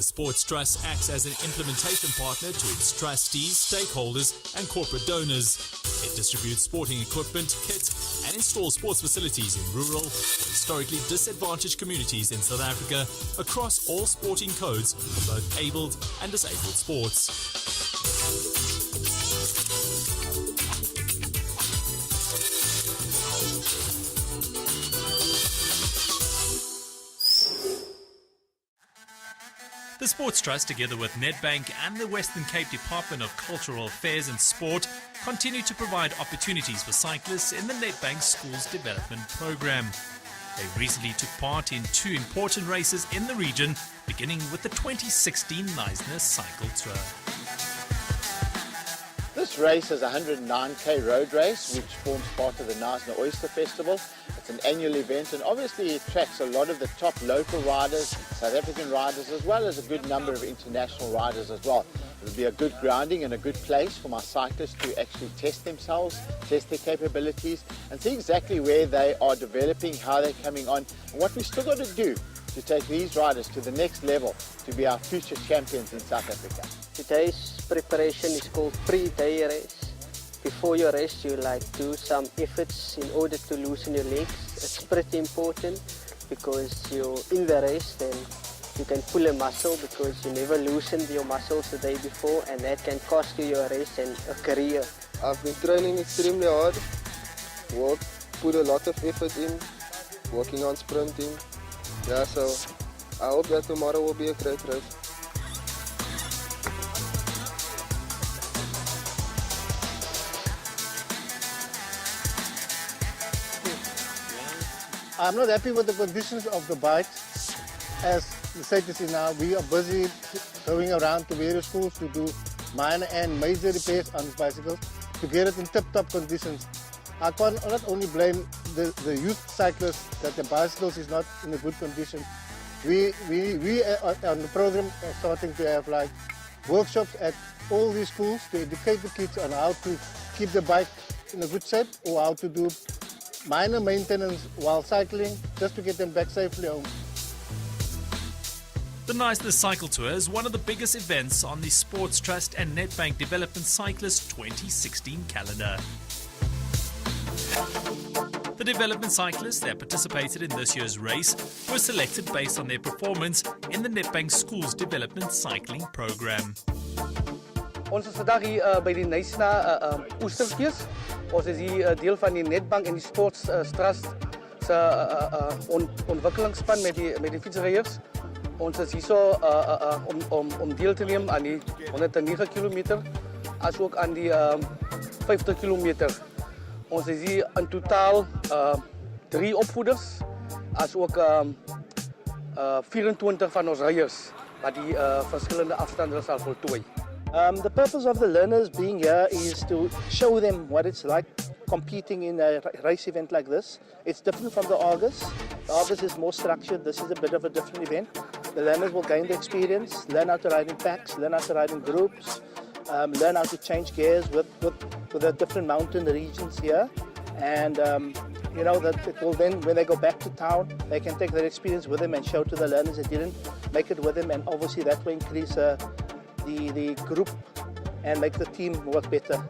The Sports Trust acts as an implementation partner to its trustees, stakeholders and corporate donors. It distributes sporting equipment, kits and installs sports facilities in rural, historically disadvantaged communities in South Africa across all sporting codes for both abled and disabled sports. The Sports Trust, together with Nedbank and the Western Cape Department of Cultural Affairs and Sport, continue to provide opportunities for cyclists in the Nedbank Schools Development Program. They recently took part in 2 important races in the region, beginning with the 2016 Knysna Cycle Tour. This race is a 109k road race which forms part of the Knysna Oyster Festival. It's an annual event and obviously it attracts a lot of the top local riders, South African riders, as well as a good number of international riders as well. It'll be a good grounding and a good place for my cyclists to actually test themselves, test their capabilities and see exactly where they are developing, how they're coming on and what we've still got to do to take these riders to the next level to be our future champions in South Africa. Today's preparation is called pre-day race. Before your race, you do some efforts in order to loosen your legs. It's pretty important because you're in the race, then you can pull a muscle because you never loosened your muscles the day before, and that can cost you your race and a career. I've been training extremely hard, put a lot of effort in, working on sprinting. Yeah, so I hope that tomorrow will be a great race. I'm not happy with the conditions of the bikes. As the state is now, we are busy going around to various schools to do minor and major repairs on the bicycles to get it in tip-top conditions. I cannot only blame the youth cyclists that the bicycles is not in a good condition. We on the program are starting to have workshops at all these schools to educate the kids on how to keep the bike in a good shape or how to do minor maintenance while cycling just to get them back safely home. The Knysna Cycle Tour is one of the biggest events on the Sports Trust and Nedbank Development Cyclist 2016 calendar. The development cyclists that participated in this year's race were selected based on their performance in the Nedbank Schools Development Cycling Program. Ons is vandag hier by die Knysna Oesterfees. Ons is hier deel van die Nedbank en die Sports Trust se ontwikkelingsspan met die fietsryers. Ons is hier om deel te neem aan die 109 km asook aan die 50 km. Ons is hier in totaal 3 opvoeders asook 24 van ons ryers wat die verskillende afstande sal voltooi. The purpose of the learners being here is to show them what it's like competing in a race event like this. It's different from the August. The August is more structured. This is a bit of a different event. The learners will gain the experience, learn how to ride in packs, learn how to ride in groups, learn how to change gears with the different mountain regions here. And you know that it will then, when they go back to town, they can take their experience with them and show to the learners that didn't make it with them, and obviously that will increase the group and make the team work better.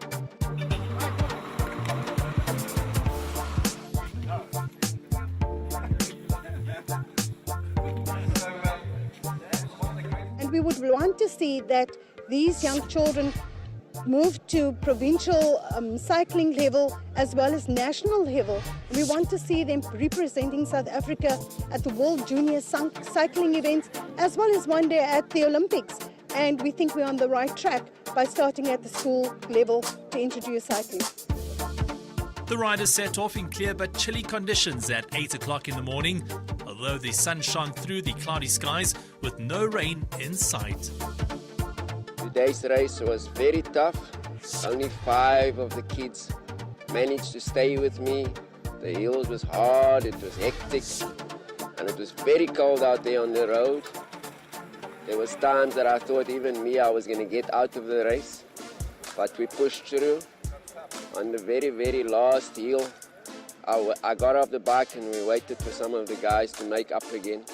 And we would want to see that these young children move to provincial cycling level as well as national level. We want to see them representing South Africa at the World Junior Cycling events as well as one day at the Olympics. And we think we're on the right track by starting at the school level to introduce cycling. The riders set off in clear but chilly conditions at 8 o'clock in the morning, although the sun shone through the cloudy skies with no rain in sight. Today's race was very tough. Only 5 of the kids managed to stay with me. The hills was hard, it was hectic, and it was very cold out there on the road. There was times that I thought even me, I was going to get out of the race, but we pushed through. On the very, very last hill, I got off the bike and we waited for some of the guys to make up again.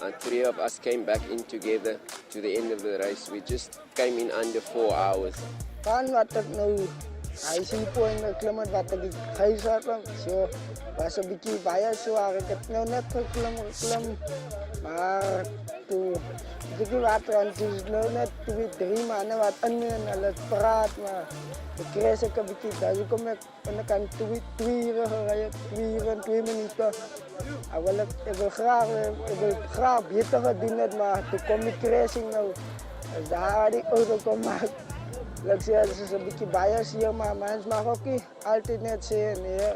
And 3 of us came back in together to the end of the race. We just came in under 4 hours. Van wat ek nou, hy sien po in die klimmen wat ek gehuis had, so was een beetje baie zwaar. Ik heb nou net geklim, maar toen ik die water aan, het is nou net 2-3 maanden wat in en hulle praat, maar toen kreeg ik een beetje, dus kom ik aan de kant 2 uur gereden, 2 uur en 2 minuten. Ik wil graag beter gedaan, maar toen kom ik crashing nou. Dus daar had ik auto gemaakt. Ik zeg, het is een beetje bias hier, maar mensen mag ook niet altijd net zeggen, nee.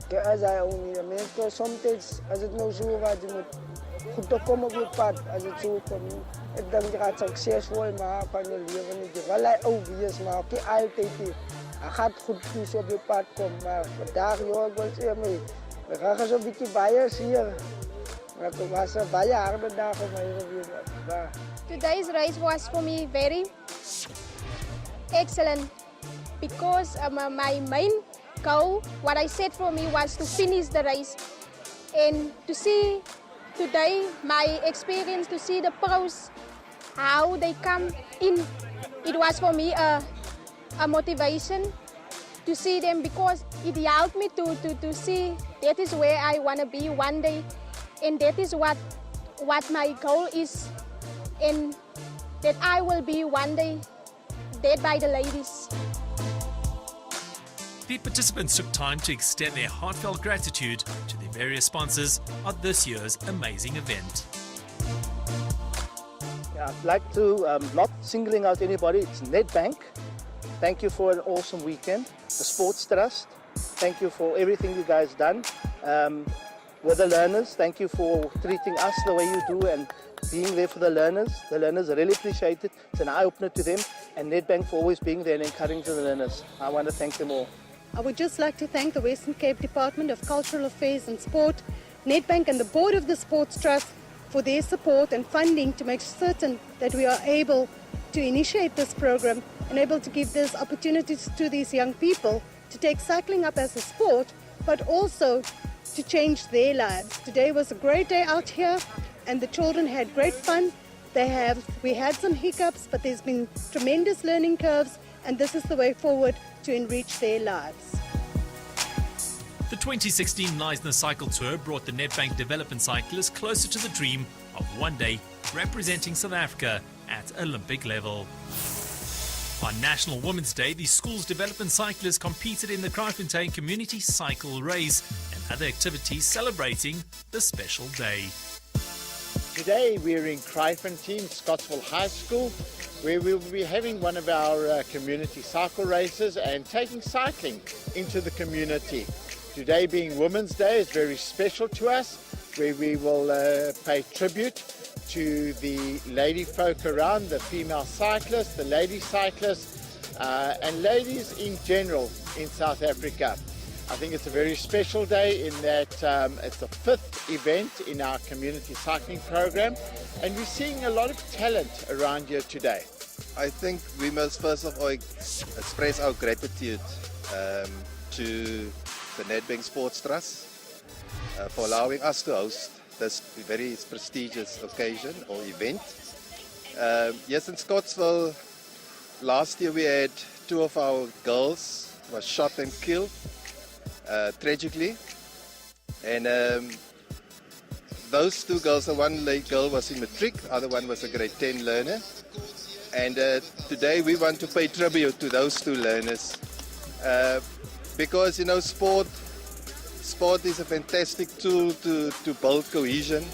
Kijk, als hij ook niet, mensen, soms als het nou zo was, je moet goed komen op je pad, als het zo komt. Ik denk dat je gaat succesvol maken van je leven. Niet wel hij obvious, maar ook niet altijd. Hij gaat goed kiezen op je pad komen, maar vandaag, joh, ik wil zeggen, we gaan een beetje bias hier. Maar het was een baie harde dag voor mij geweest. Today's race was for me very excellent because my main goal, what I set for me was to finish the race and to see today my experience, to see the pros, how they come in. It was for me a motivation to see them because it helped me to see that is where I want to be one day and that is what my goal is and that I will be one day led by the ladies. The participants took time to extend their heartfelt gratitude to the various sponsors of this year's amazing event. Yeah, I'd like to, not singling out anybody, it's Nedbank. Thank you for an awesome weekend. The Sports Trust, thank you for everything you guys done. With the learners, thank you for treating us the way you do and being there for the learners. The learners really appreciate it. It's an eye-opener to them, and Nedbank for always being there and encouraging the learners. I want to thank them all. I would just like to thank the Western Cape Department of Cultural Affairs and Sport, Nedbank and the Board of the Sports Trust for their support and funding to make certain that we are able to initiate this program and able to give these opportunities to these young people to take cycling up as a sport, but also to change their lives. Today was a great day out here and the children had great fun. We had some hiccups, but there's been tremendous learning curves and this is the way forward to enrich their lives. The 2016 Knysna Cycle Tour brought the Nedbank development cyclists closer to the dream of one day representing South Africa at Olympic level. On National Women's Day, the school's development cyclists competed in the Kraaifontein Community Cycle Race and other activities celebrating the special day. Today we're in Kraaifontein, Scottsville High School, where we'll be having one of our community cycle races and taking cycling into the community. Today being Women's Day is very special to us, where we will pay tribute to the lady folk around, the female cyclists, the lady cyclists, and ladies in general in South Africa. I think it's a very special day in that it's the 5th event in our community cycling program, and we're seeing a lot of talent around here today. I think we must first of all express our gratitude to the Nedbank Sports Trust for allowing us to host this very prestigious occasion or event. Yes, in Scottsville, last year we had 2 of our girls was shot and killed tragically, and those 2 girls, the one girl was in matric, the other one was a grade 10 learner, and today we want to pay tribute to those 2 learners because, you know, sport is a fantastic tool to build cohesion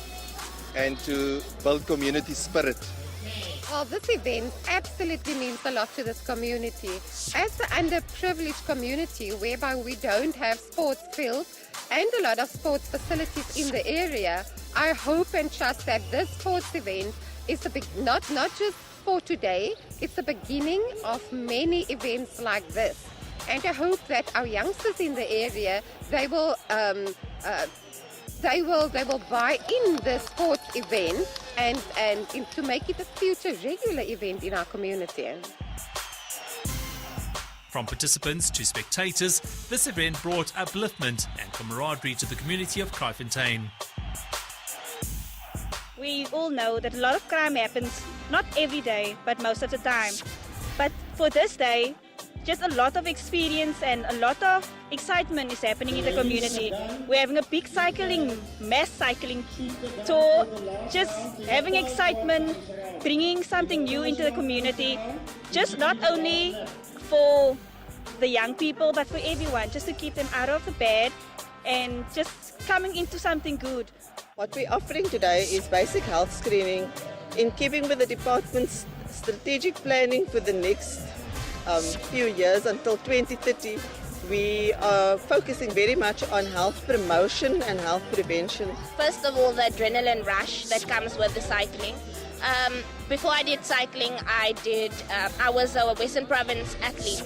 and to build community spirit. Well, this event absolutely means a lot to this community. As the underprivileged community, whereby we don't have sports fields and a lot of sports facilities in the area, I hope and trust that this sports event is not just for today, it's the beginning of many events like this. And I hope that our youngsters in the area, they will buy in the sports event and to make it a future regular event in our community. From participants to spectators, this event brought upliftment and camaraderie to the community of Kraaifontein. We all know that a lot of crime happens not every day, but most of the time. But for this day, just a lot of experience and a lot of excitement is happening in the community. We're having a big mass cycling tour, just having excitement, bringing something new into the community, just not only for the young people, but for everyone, just to keep them out of the bad and just coming into something good. What we're offering today is basic health screening in keeping with the department's strategic planning for the next few years until 2030. We are focusing very much on health promotion and health prevention. First of all, the adrenaline rush that comes with the cycling. Before I did cycling, I was a Western Province athlete.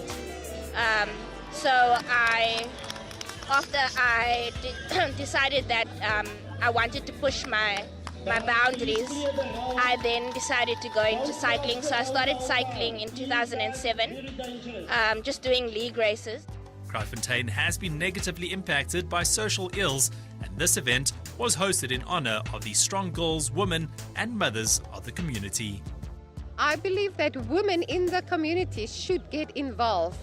After I decided that I wanted to push my boundaries, I then decided to go into cycling. So I started cycling in 2007, just doing league races. Kraaifontein has been negatively impacted by social ills, and this event was hosted in honor of the strong girls, women and mothers of the community. I believe that women in the community should get involved.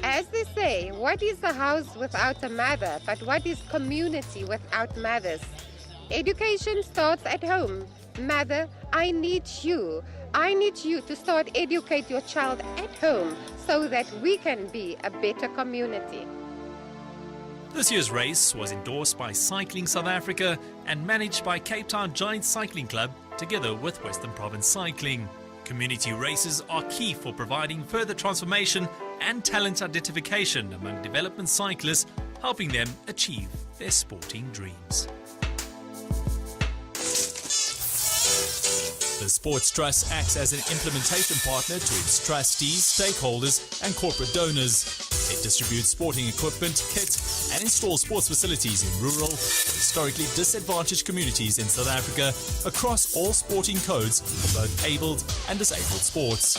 As they say, what is a house without a mother, but what is community without mothers? Education starts at home. Mother, I need you. I need you to start educate your child at home so that we can be a better community. This year's race was endorsed by Cycling South Africa and managed by Cape Town Giant Cycling Club together with Western Province Cycling. Community races are key for providing further transformation and talent identification among development cyclists, helping them achieve their sporting dreams. The Sports Trust acts as an implementation partner to its trustees, stakeholders and corporate donors. It distributes sporting equipment, kit and installs sports facilities in rural, historically disadvantaged communities in South Africa across all sporting codes for both abled and disabled sports.